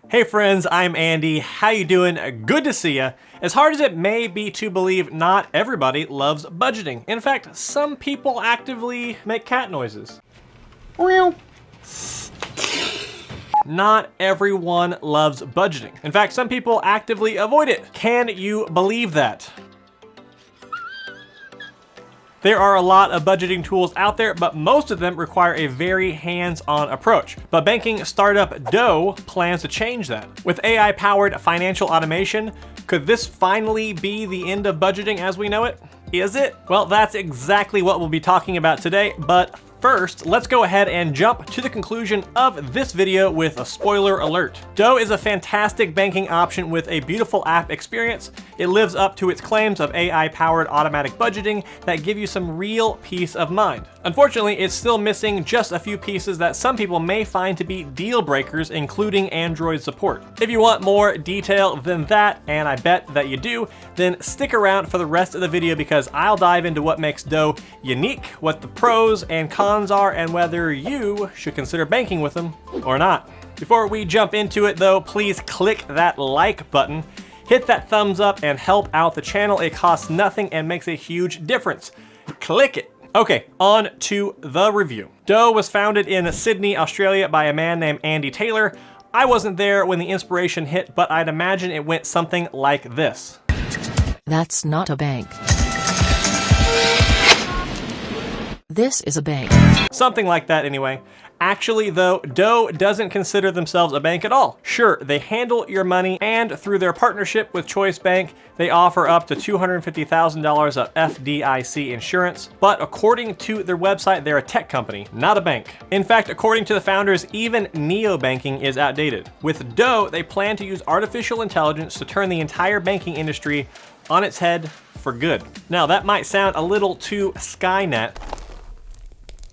Hey friends, I'm Andy. How you doing? Good to see ya. As hard as it may be to believe, not everybody loves budgeting. In fact, some people actively make cat noises. Not everyone loves budgeting. In fact, some people actively avoid it. Can you believe that? There are a lot of budgeting tools out there, but most of them require a very hands-on approach. But banking startup Dough plans to change that. With AI-powered financial automation, could this finally be the end of budgeting as we know it? Is it? Well, that's exactly what we'll be talking about today, but first, let's go ahead and jump to the conclusion of this video with a spoiler alert. Dough is a fantastic banking option with a beautiful app experience. It lives up to its claims of AI-powered automatic budgeting that give you some real peace of mind. Unfortunately, it's still missing just a few pieces that some people may find to be deal breakers, including Android support. If you want more detail than that, and I bet that you do, then stick around for the rest of the video because I'll dive into what makes Dough unique, what the pros and cons are, and whether you should consider banking with them or not. Before we jump into it though, please click that like button, hit that thumbs up, and help out the channel. It costs nothing and makes a huge difference. Click it. Okay, on to the review. Dough was founded in Sydney, Australia by a man named Andy Taylor. I wasn't there when the inspiration hit, but I'd imagine it went something like this. That's not a bank. This is a bank. Something like that anyway. Actually though, Dough doesn't consider themselves a bank at all. Sure, they handle your money, and through their partnership with Choice Bank, they offer up to $250,000 of FDIC insurance. But according to their website, they're a tech company, not a bank. In fact, according to the founders, even neobanking is outdated. With Dough, they plan to use artificial intelligence to turn the entire banking industry on its head for good. Now, that might sound a little too Skynet.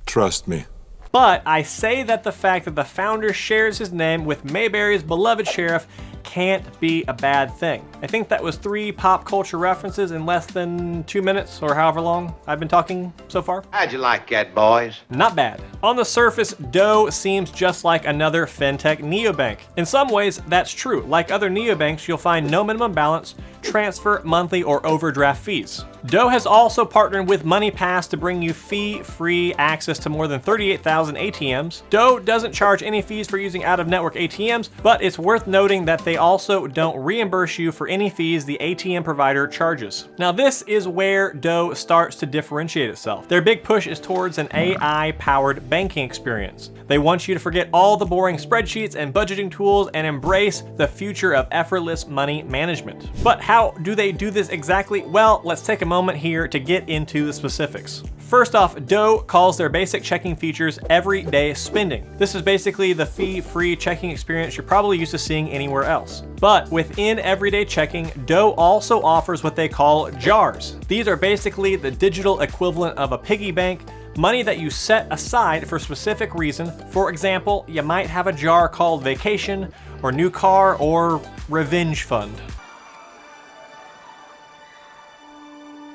Trust me. But I say that the fact that the founder shares his name with Mayberry's beloved sheriff can't be a bad thing. I think that was 3 pop culture references in less than 2 minutes, or however long I've been talking so far. How'd you like that, boys? Not bad. On the surface, Dough seems just like another fintech neobank. In some ways, that's true. Like other neobanks, you'll find no minimum balance, transfer, monthly, or overdraft fees. Dough has also partnered with MoneyPass to bring you fee-free access to more than 38,000 ATMs. Dough doesn't charge any fees for using out-of-network ATMs, but it's worth noting that they also don't reimburse you for any fees the ATM provider charges. Now, this is where Dough starts to differentiate itself. Their big push is towards an AI-powered banking experience. They want you to forget all the boring spreadsheets and budgeting tools and embrace the future of effortless money management. But how do they do this exactly? Well, let's take a moment here to get into the specifics. First off, Dough calls their basic checking features everyday spending. This is basically the fee-free checking experience you're probably used to seeing anywhere else. But within everyday checking, Dough also offers what they call jars. These are basically the digital equivalent of a piggy bank, money that you set aside for a specific reason. For example, you might have a jar called vacation, or new car, or revenge fund.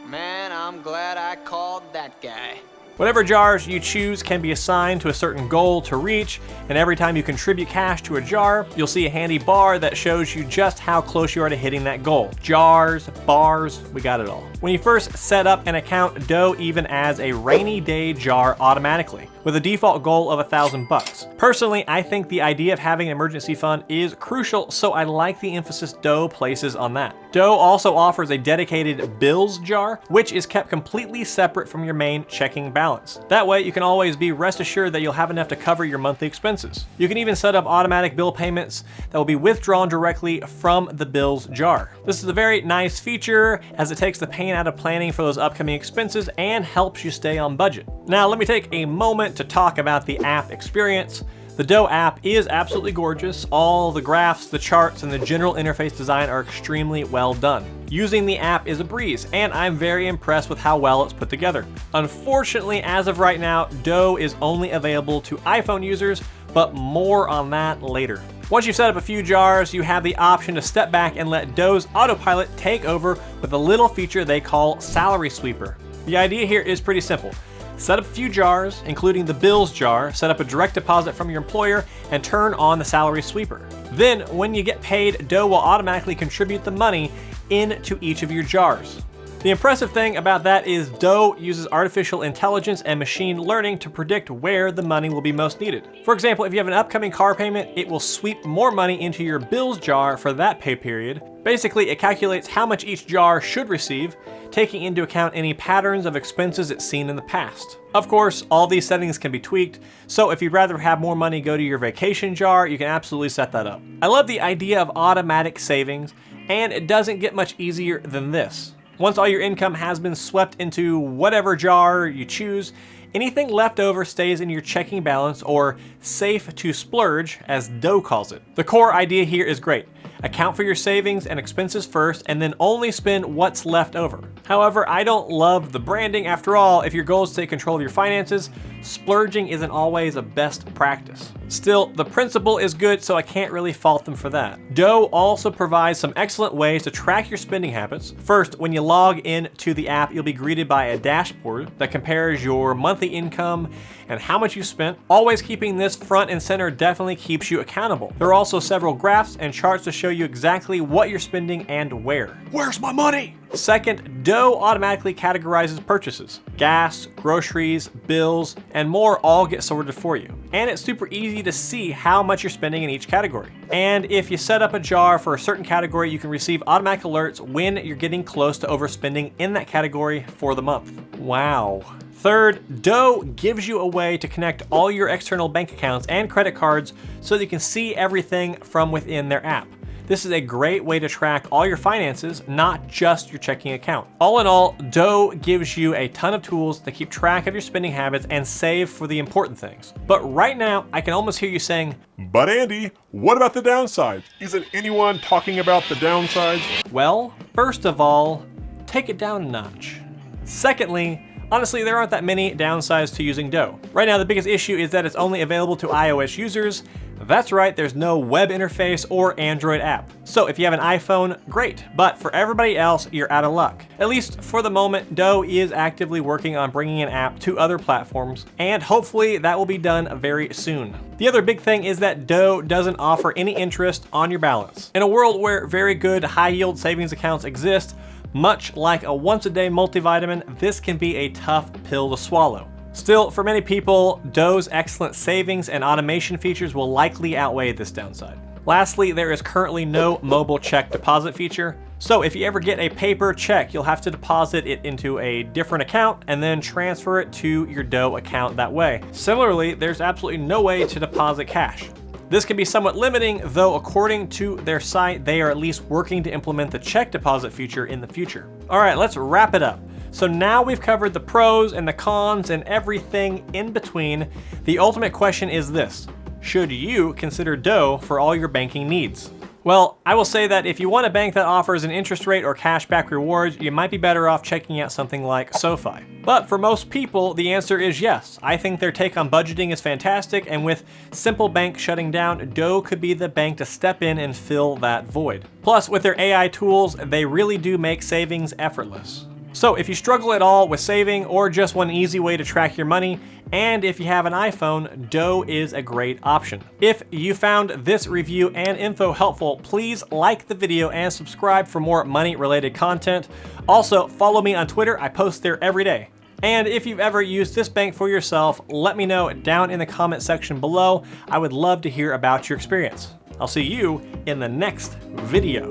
Man, I'm glad I called that guy. Whatever jars you choose can be assigned to a certain goal to reach, and every time you contribute cash to a jar, you'll see a handy bar that shows you just how close you are to hitting that goal. Jars, bars, we got it all. When you first set up an account, Dough even adds a rainy day jar automatically, with a default goal of $1,000. Personally, I think the idea of having an emergency fund is crucial, so I like the emphasis Dough places on that. Dough also offers a dedicated bills jar, which is kept completely separate from your main checking balance. That way, you can always be rest assured that you'll have enough to cover your monthly expenses. You can even set up automatic bill payments that will be withdrawn directly from the bills jar. This is a very nice feature as it takes the pain out of planning for those upcoming expenses and helps you stay on budget. Now, let me take a moment to talk about the app experience. The Dough app is absolutely gorgeous. All the graphs, the charts, and the general interface design are extremely well done. Using the app is a breeze, and I'm very impressed with how well it's put together. Unfortunately, as of right now, Dough is only available to iPhone users, but more on that later. Once you've set up a few jars, you have the option to step back and let Dough's autopilot take over with a little feature they call Salary Sweeper. The idea here is pretty simple. Set up a few jars, including the bills jar, set up a direct deposit from your employer, and turn on the salary sweeper. Then, when you get paid, Dough will automatically contribute the money into each of your jars. The impressive thing about that is Dough uses artificial intelligence and machine learning to predict where the money will be most needed. For example, if you have an upcoming car payment, it will sweep more money into your bills jar for that pay period. Basically, it calculates how much each jar should receive, taking into account any patterns of expenses it's seen in the past. Of course, all these settings can be tweaked, so if you'd rather have more money go to your vacation jar, you can absolutely set that up. I love the idea of automatic savings, and it doesn't get much easier than this. Once all your income has been swept into whatever jar you choose, anything left over stays in your checking balance, or safe to splurge, as Dough calls it. The core idea here is great. Account for your savings and expenses first, and then only spend what's left over. However, I don't love the branding. After all, if your goal is to take control of your finances, splurging isn't always a best practice. Still, the principle is good, so I can't really fault them for that. Dough also provides some excellent ways to track your spending habits. First, when you log in to the app, you'll be greeted by a dashboard that compares your monthly income and how much you spent. Always keeping this front and center definitely keeps you accountable. There are also several graphs and charts to show you exactly what you're spending and where. Where's my money? Second, Dough automatically categorizes purchases. Gas, groceries, bills, and more all get sorted for you. And it's super easy to see how much you're spending in each category. And if you set up a jar for a certain category, you can receive automatic alerts when you're getting close to overspending in that category for the month. Wow. Third, Dough gives you a way to connect all your external bank accounts and credit cards so that you can see everything from within their app. This is a great way to track all your finances, not just your checking account. All in all, Dough gives you a ton of tools to keep track of your spending habits and save for the important things. But right now, I can almost hear you saying, But Andy, what about the downsides? Isn't anyone talking about the downsides? well, first of all, take it down a notch. Secondly, honestly, there aren't that many downsides to using Dough. Right now, the biggest issue is that it's only available to iOS users. That's right, there's no web interface or Android app. So if you have an iPhone, great, but for everybody else, you're out of luck. At least for the moment, Dough is actively working on bringing an app to other platforms, and hopefully that will be done very soon. The other big thing is that Dough doesn't offer any interest on your balance. In a world where very good high-yield savings accounts exist, much like a once-a-day multivitamin, this can be a tough pill to swallow. Still, for many people, Dough's excellent savings and automation features will likely outweigh this downside. Lastly, there is currently no mobile check deposit feature. So if you ever get a paper check, you'll have to deposit it into a different account and then transfer it to your Dough account that way. Similarly, there's absolutely no way to deposit cash. This can be somewhat limiting, though according to their site, they are at least working to implement the check deposit feature in the future. All right, let's wrap it up. So now we've covered the pros and the cons and everything in between. The ultimate question is this: should you consider Dough for all your banking needs? Well, I will say that if you want a bank that offers an interest rate or cashback rewards, you might be better off checking out something like SoFi. But for most people, the answer is yes. I think their take on budgeting is fantastic, and with Simple Bank shutting down, Dough could be the bank to step in and fill that void. Plus, with their AI tools, they really do make savings effortless. So if you struggle at all with saving or just want an easy way to track your money, and if you have an iPhone, Dough is a great option. If you found this review and info helpful, please like the video and subscribe for more money-related content. Also, follow me on Twitter. I post there every day. And if you've ever used this bank for yourself, let me know down in the comment section below. I would love to hear about your experience. I'll see you in the next video.